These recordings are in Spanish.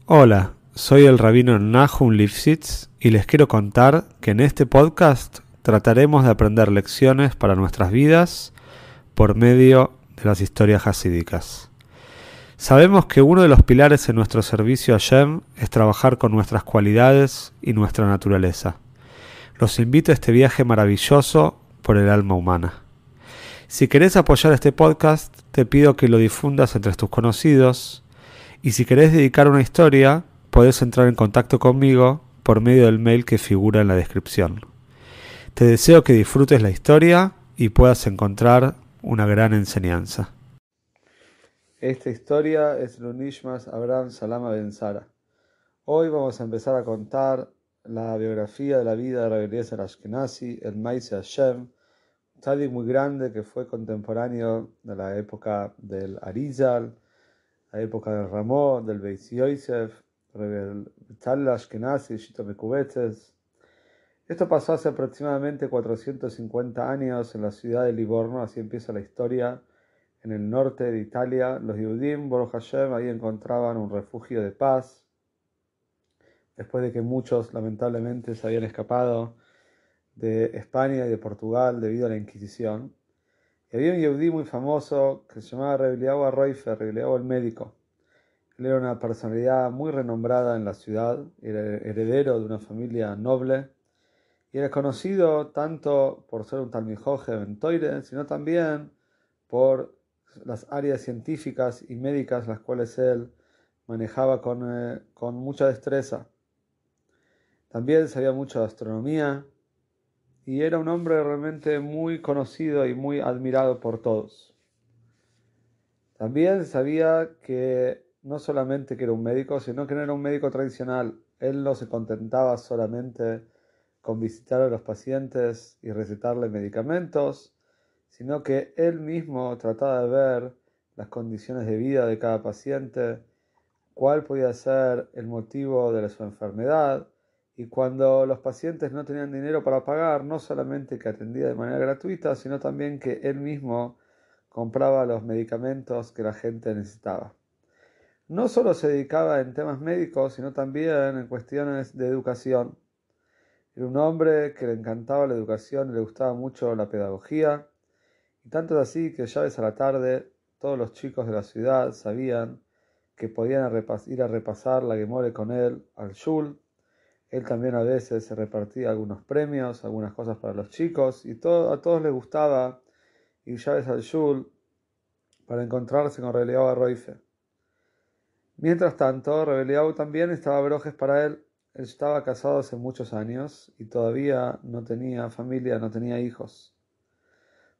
Hola, soy el rabino Nahum Lifshitz y les quiero contar que en este podcast trataremos de aprender lecciones para nuestras vidas por medio de las historias hasídicas. Sabemos que uno de los pilares en nuestro servicio a Hashem es trabajar con nuestras cualidades y nuestra naturaleza. Los invito a este viaje maravilloso por el alma humana. Si querés apoyar este podcast, te pido que lo difundas entre tus conocidos. Y si querés dedicar una historia, podés entrar en contacto conmigo por medio del mail que figura en la descripción. Te deseo que disfrutes la historia y puedas encontrar una gran enseñanza. Esta historia es Lunishmas Abraham Salama Ben Sara. Hoy vamos a empezar a contar la biografía de la vida de Rabbi Eliezer Ashkenazi, el Maise Hashem, un tzadik muy grande que fue contemporáneo de la época del Arizal, la época del Ramón, del Beis Yosef, del Betzalel Ashkenazi, Shito Mekubetzes. Esto pasó hace aproximadamente 450 años en la ciudad de Livorno, así empieza la historia, en el norte de Italia. Los Yehudim, Baruch Hashem, ahí encontraban un refugio de paz, después de que muchos lamentablemente se habían escapado de España y de Portugal debido a la Inquisición. Y había un Yehudí muy famoso que se llamaba Rabbi Eliyahu Arroifer, Rabbi Eliyahu el médico. Él era una personalidad muy renombrada en la ciudad, era heredero de una familia noble y era conocido tanto por ser un Talmid Jajam en Toire, sino también por las áreas científicas y médicas las cuales él manejaba con mucha destreza. También sabía mucho de astronomía y era un hombre realmente muy conocido y muy admirado por todos. También sabía que no solamente que era un médico, sino que no era un médico tradicional. Él no se contentaba solamente con visitar a los pacientes y recetarles medicamentos, sino que él mismo trataba de ver las condiciones de vida de cada paciente, cuál podía ser el motivo de su enfermedad, y cuando los pacientes no tenían dinero para pagar, no solamente que atendía de manera gratuita, sino también que él mismo compraba los medicamentos que la gente necesitaba. No solo se dedicaba en temas médicos, sino también en cuestiones de educación. Era un hombre que le encantaba la educación y le gustaba mucho la pedagogía, y tanto es así que ya a la tarde todos los chicos de la ciudad sabían que podían ir a repasar la Gemore con él al shul. Él también a veces se repartía algunos premios, algunas cosas para los chicos, y a todos les gustaba ir ya al shul para encontrarse con Rabbi Eliyahu Arroifer. Mientras tanto, Rabbi Eliyahu también estaba brojes para él. Él estaba casado hace muchos años y todavía no tenía familia, no tenía hijos.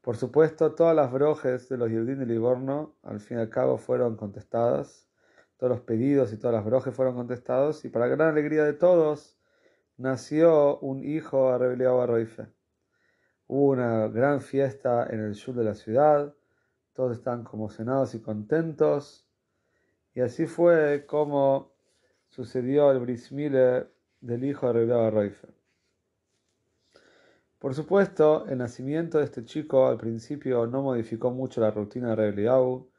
Por supuesto, todas las brojes de los Yehudim de Livorno al fin y al cabo fueron contestadas. Todos los pedidos y todas las brojes fueron contestados, y para gran alegría de todos nació un hijo a Rabbi Eliyahu Arroifer. Hubo una gran fiesta en el sur de la ciudad, todos estaban conmocionados y contentos, y así fue como sucedió el Bris Milah del hijo de Rabbi Eliyahu Arroifer. Por supuesto, el nacimiento de este chico al principio no modificó mucho la rutina de Rabbi Eliyahu,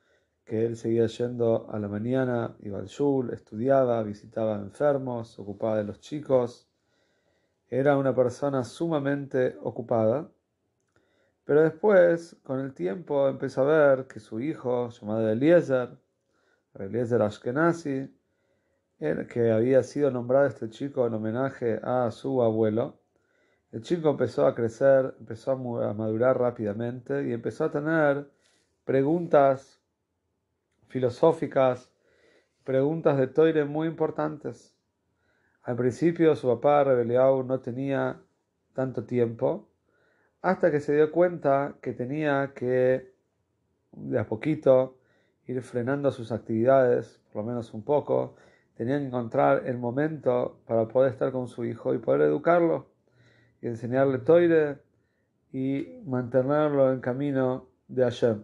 que él seguía yendo a la mañana, iba al shul, estudiaba, visitaba enfermos, se ocupaba de los chicos. Era una persona sumamente ocupada, pero después, con el tiempo, empezó a ver que su hijo, llamado Eliezer Ashkenazi, que había sido nombrado este chico en homenaje a su abuelo, el chico empezó a crecer, empezó a madurar rápidamente y empezó a tener preguntas filosóficas, preguntas de Toire muy importantes. Al principio su papá, Rabbi Eliyahu, no tenía tanto tiempo, hasta que se dio cuenta que tenía que, de a poquito, ir frenando sus actividades, por lo menos un poco. Tenía que encontrar el momento para poder estar con su hijo y poder educarlo y enseñarle Toire y mantenerlo en camino de Hashem.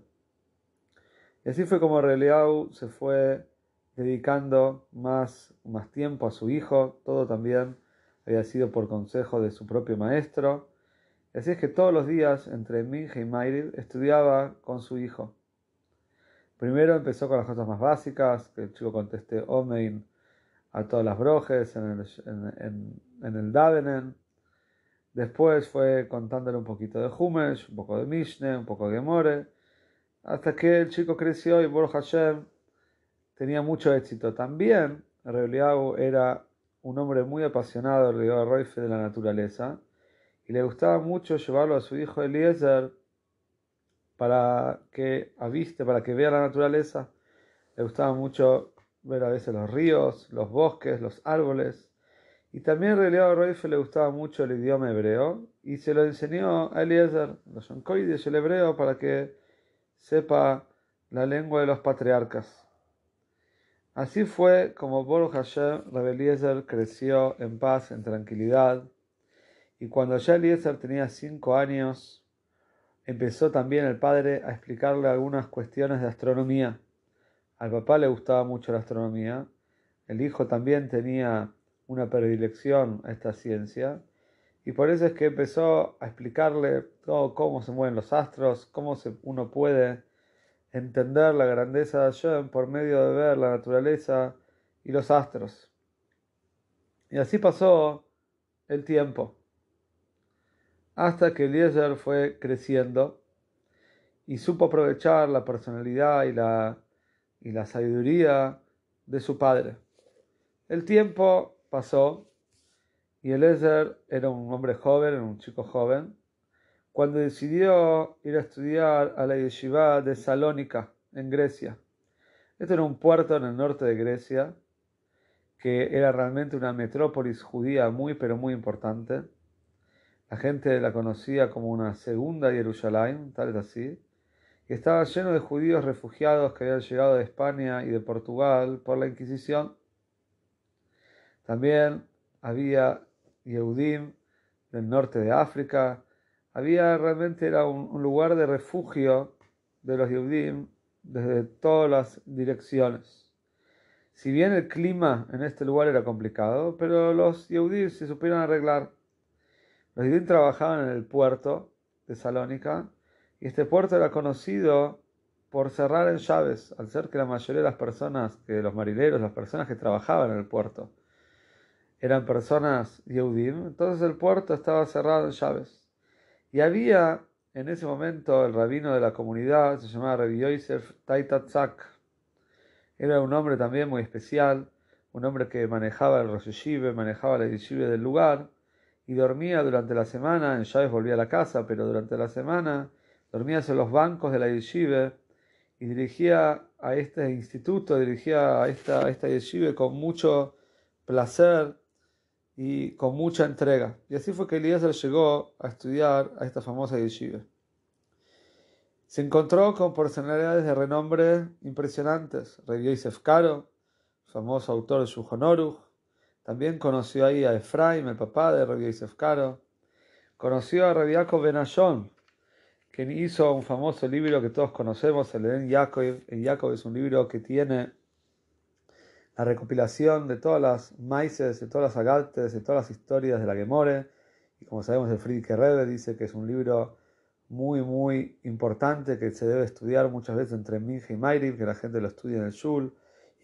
Y así fue como Rabbi Eliyahu se fue dedicando más tiempo a su hijo. Todo también había sido por consejo de su propio maestro. Y así es que todos los días, entre Minja y Mairiv, estudiaba con su hijo. Primero empezó con las cosas más básicas, que el chico conteste Omein a todas las brojes en el Davenen. Después fue contándole un poquito de Humesh, un poco de Mishne, un poco de Gemore, hasta que el chico creció y Baruch Hashem tenía mucho éxito. También Reb Eliyahu era un hombre muy apasionado de la naturaleza y le gustaba mucho llevarlo a su hijo Eliezer para que aviste, para que vea la naturaleza. Le gustaba mucho ver a veces los ríos, los bosques, los árboles. Y también a Eliyahu le gustaba mucho el idioma hebreo y se lo enseñó a Eliezer, los Yonkoides, el hebreo, para que sepa la lengua de los patriarcas. Así fue como Baruch Hashem, Reb Eliezer creció en paz, en tranquilidad. Y cuando ya Eliezer tenía 5 años, empezó también el padre a explicarle algunas cuestiones de astronomía. Al papá le gustaba mucho la astronomía. El hijo también tenía una predilección a esta ciencia. Y por eso es que empezó a explicarle todo cómo se mueven los astros, uno puede entender la grandeza de Hashem por medio de ver la naturaleza y los astros. Y así pasó el tiempo, hasta que Eliezer fue creciendo y supo aprovechar la personalidad y la sabiduría de su padre. El tiempo pasó y Eliezer era un hombre joven, un chico joven, cuando decidió ir a estudiar a la yeshiva de Salónica, en Grecia. Este era un puerto en el norte de Grecia, que era realmente una metrópolis judía muy, pero muy importante. La gente la conocía como una segunda Jerusalén, tal es así, y estaba lleno de judíos refugiados que habían llegado de España y de Portugal por la Inquisición. También había Yehudim del norte de África. Era un lugar de refugio de los Yehudim desde todas las direcciones. Si bien el clima en este lugar era complicado, pero los Yehudim se supieron arreglar. Los Yehudim trabajaban en el puerto de Salónica y este puerto era conocido por cerrar en llaves, al ser que la mayoría de las personas, los marineros, las personas que trabajaban en el puerto, eran personas Yehudim, entonces el puerto estaba cerrado en llaves. Y había en ese momento el rabino de la comunidad, se llamaba Rabbi Yosef Taitatzak. Era un hombre también muy especial, un hombre que manejaba el Rosh Yeshiva, manejaba la yeshiva del lugar, y dormía durante la semana, en llaves volvía a la casa, pero durante la semana dormía en los bancos de la yeshiva y dirigía a este instituto, dirigía a esta yeshiva con mucho placer y con mucha entrega. Y así fue que Eliezer llegó a estudiar a esta famosa yeshiva. Se encontró con personalidades de renombre impresionantes. Rabbi Yosef Karo, famoso autor de Shulchan Aruch. También conoció ahí a Efraim, el papá de Rabbi Yosef Karo. Conoció a Rabbi Yaakov Ben Ashon, quien hizo un famoso libro que todos conocemos, el Eden Yaakov. El Yaakov es un libro que tiene la recopilación de todas las maises, de todas las agates, de todas las historias de la Gemore. Y como sabemos, el Friedrich Rebbe dice que es un libro muy, muy importante, que se debe estudiar muchas veces entre Minja y Mairiv, que la gente lo estudia en el Shul,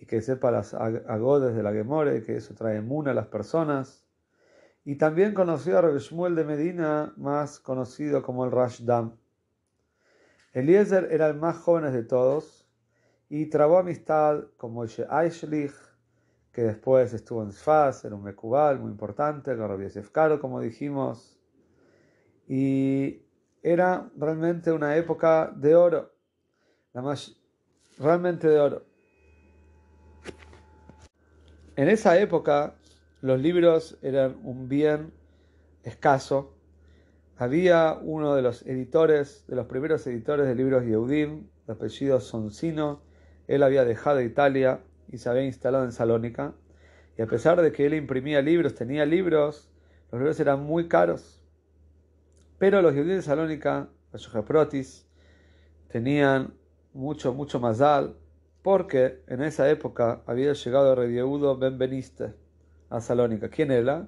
y que sepa las agodes de la Gemore, que eso trae emuna a las personas. Y también conoció a Rebbe Shmuel de Medina, más conocido como el Rashdam. Eliezer era el más joven de todos, y trabó amistad con Moshe Eichlich, que después estuvo en Sfaz, era un mekubal muy importante, con Rabbi Yosef Karo, como dijimos, y era realmente una época de oro, realmente de oro. En esa época los libros eran un bien escaso. Había uno de los editores, de los primeros editores de libros Yehudim, de apellido Sonsino. Él había dejado Italia y se había instalado en Salónica. Y a pesar de que él imprimía libros, tenía libros, los libros eran muy caros. Pero los Yehudim de Salónica, los Yoheprotis, tenían mucho mazal, porque en esa época había llegado Rabbi Yehuda ben Beniste a Salónica. ¿Quién era?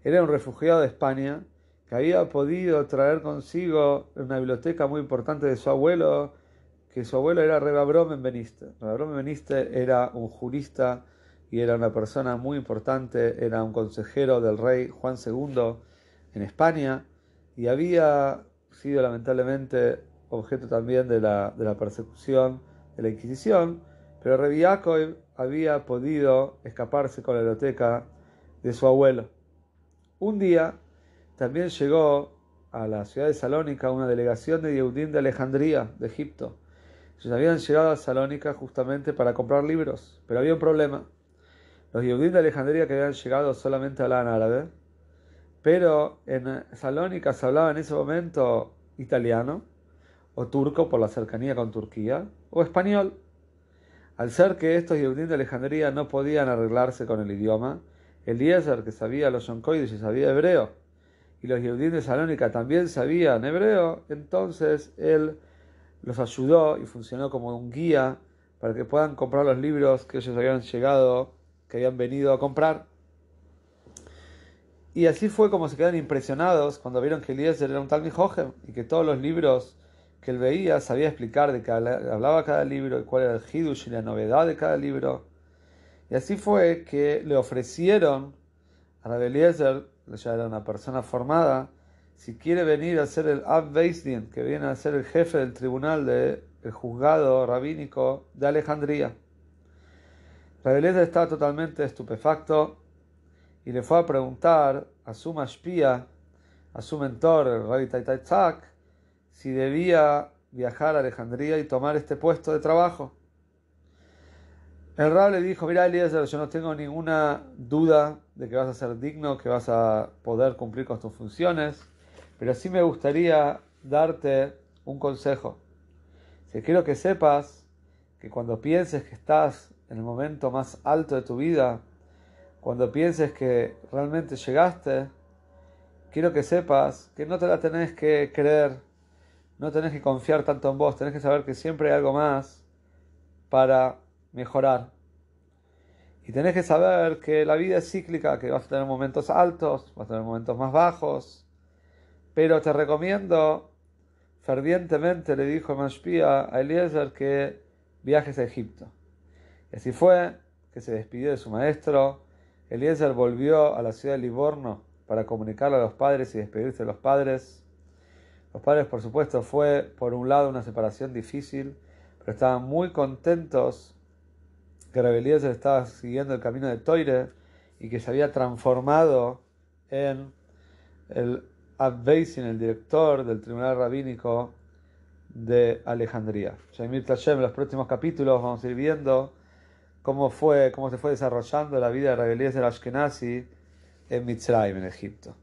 Era un refugiado de España que había podido traer consigo una biblioteca muy importante de su abuelo, que su abuelo era Reb Avraham ben Beniste. Reb Avraham ben Beniste era un jurista y era una persona muy importante, era un consejero del rey Juan II en España y había sido lamentablemente objeto también de la persecución de la Inquisición, pero Rabbi Yaakov había podido escaparse con la biblioteca de su abuelo. Un día también llegó a la ciudad de Salónica una delegación de Yehudim de Alejandría, de Egipto. Ellos habían llegado a Salónica justamente para comprar libros, pero había un problema. Los Yehudim de Alejandría que habían llegado solamente hablaban árabe, pero en Salónica se hablaba en ese momento italiano, o turco por la cercanía con Turquía, o español. Al ser que estos Yehudim de Alejandría no podían arreglarse con el idioma, Eliezer, que sabía los yoncoides y sabía hebreo, y los Yehudim de Salónica también sabían hebreo, entonces él los ayudó y funcionó como un guía para que puedan comprar los libros que ellos habían llegado, que habían venido a comprar. Y así fue como se quedaron impresionados cuando vieron que Eliezer era un Talmid Jojem y que todos los libros que él veía sabía explicar de qué hablaba cada libro y cuál era el hidush y la novedad de cada libro. Y así fue que le ofrecieron a Rabbi Eliezer, ya era una persona formada, si quiere venir a ser el Ab Beis Din, que viene a ser el jefe del tribunal del juzgado rabínico de Alejandría. Rabbi Eliezer estaba totalmente estupefacto y le fue a preguntar a su mashpia, a su mentor, el Rabbi Taitai Tzak, si debía viajar a Alejandría y tomar este puesto de trabajo. El Rab le dijo: mira, Eliezer, yo no tengo ninguna duda de que vas a ser digno, que vas a poder cumplir con tus funciones, pero sí me gustaría darte un consejo. Si quiero que sepas que cuando pienses que estás en el momento más alto de tu vida, cuando pienses que realmente llegaste, quiero que sepas que no te la tenés que creer, no tenés que confiar tanto en vos, tenés que saber que siempre hay algo más para mejorar. Y tenés que saber que la vida es cíclica, que vas a tener momentos altos, vas a tener momentos más bajos, pero te recomiendo fervientemente, le dijo Mashpia a Eliezer, que viajes a Egipto. Y así fue que se despidió de su maestro. Eliezer volvió a la ciudad de Livorno para comunicarle a los padres y despedirse de los padres. Los padres, por supuesto, fue por un lado una separación difícil, pero estaban muy contentos que Rabbi Eliezer estaba siguiendo el camino de Toire y que se había transformado en el Ab Beis Din, el director del tribunal rabínico de Alejandría. Shaimir Tashem, en los próximos capítulos vamos a ir viendo cómo se fue desarrollando la vida de Rabbi Eliezer Ashkenazi en Mitzrayim, en Egipto.